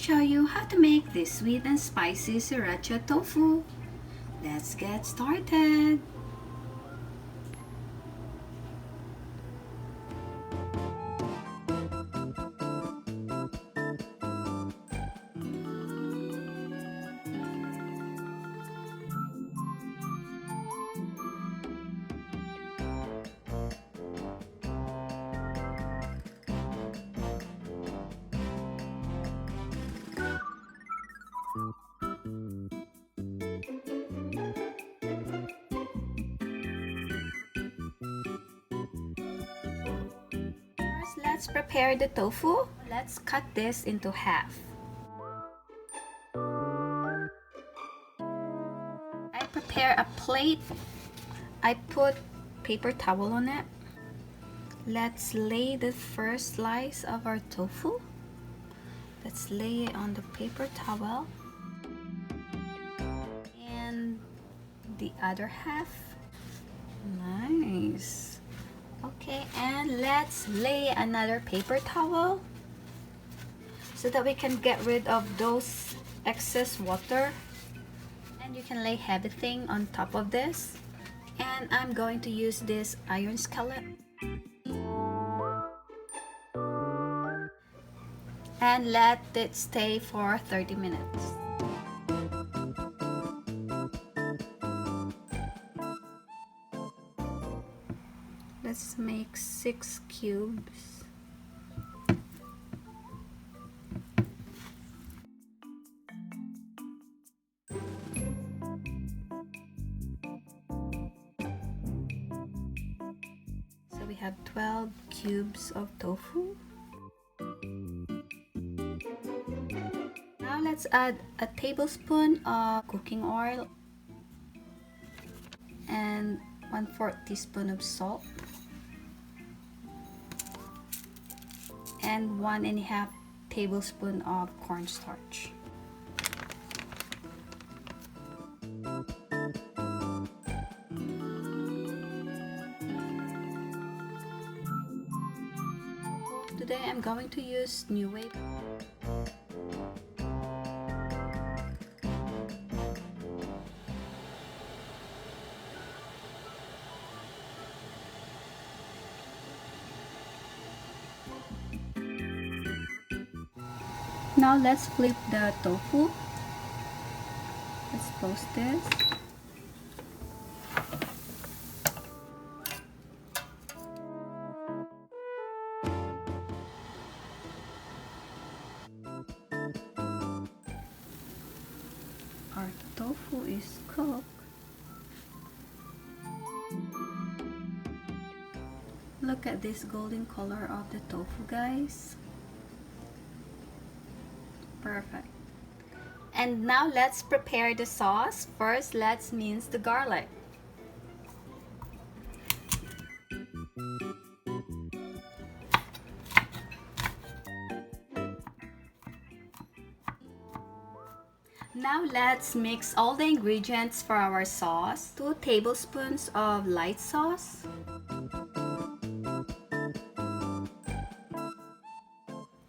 show you how to make this sweet and spicy Sriracha Tofu. Let's get started! Let's prepare the tofu. Let's cut this into half. I prepare a plate. I put paper towel on it. Let's lay the first slice of our tofu. Let's lay it on the paper towel. And the other half. Nice. Okay, and let's lay another paper towel so that we can get rid of those excess water. And you can lay everything on top of this. And I'm going to use this iron skillet. And let it stay for 30 minutes. Let's make 6 cubes. So we have 12 cubes of tofu. Now let's add a tablespoon of cooking oil and 1/4 teaspoon of salt and 1.5 tablespoon of cornstarch. Today I'm going to use New Wave. Now let's flip the tofu. Let's post this. Our tofu is cooked. Look at this golden color of the tofu, guys. Perfect. And now let's prepare the sauce. First, let's mince the garlic. Now let's mix all the ingredients for our sauce. 2 tablespoons of light sauce.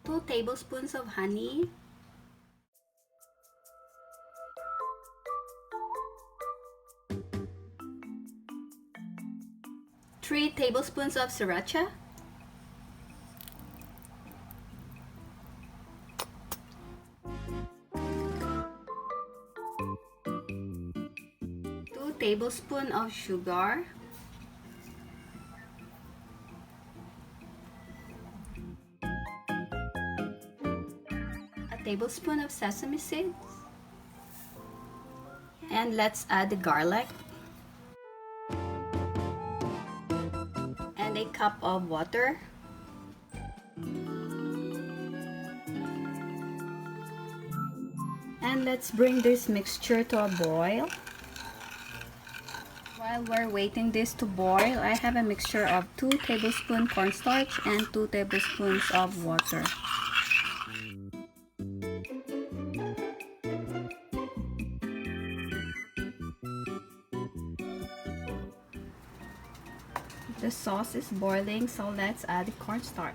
2 tablespoons of honey. 3 tablespoons of sriracha, 2 tablespoons of sugar, 1 tablespoon of sesame seeds, and let's add the garlic. And a cup of water. And let's bring this mixture to a boil. While we're waiting this to boil, I have a mixture of 2 tablespoons cornstarch and 2 tablespoons of water. The sauce is boiling, so let's add the cornstarch.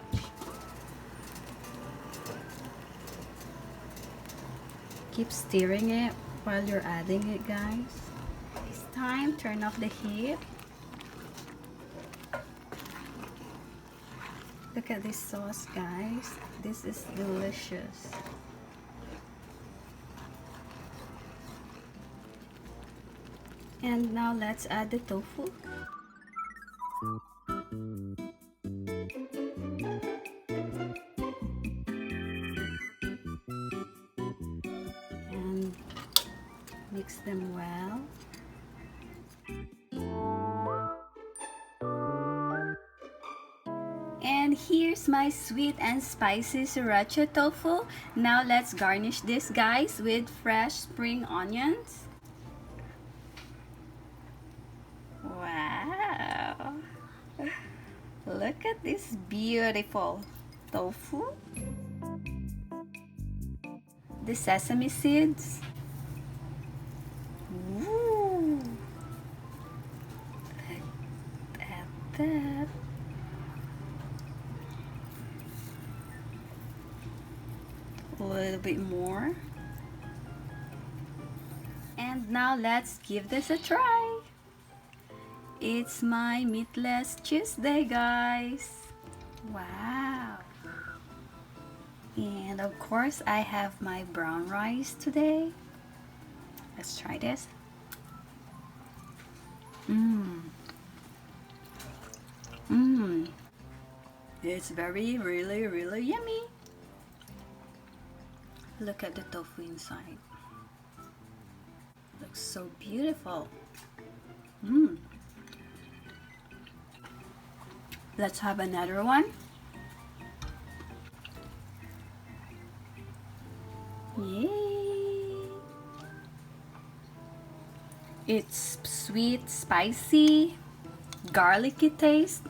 Keep stirring it while you're adding it, guys. This time, turn off the heat. Look at this sauce, guys. This is delicious. And now let's add the tofu. And mix them well. And here's my sweet and spicy Sriracha Tofu. Now let's garnish this, guys, with fresh spring onions. Wow! Look at this beautiful tofu. The sesame seeds. Ooh! Look at that. A little bit more. And now let's give this a try. It's my meatless Tuesday, guys. Wow. And of course I have my brown rice today. Let's try this. It's really yummy. Look at the tofu inside. Looks so beautiful. Let's have another one. Yay! It's sweet, spicy, garlicky taste,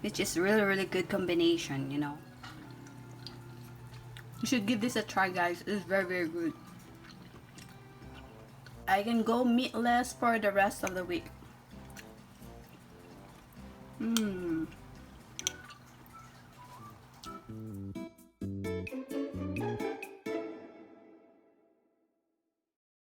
which is really good combination, you know. You should give this a try, guys. It's very good. I can go meatless for the rest of the week.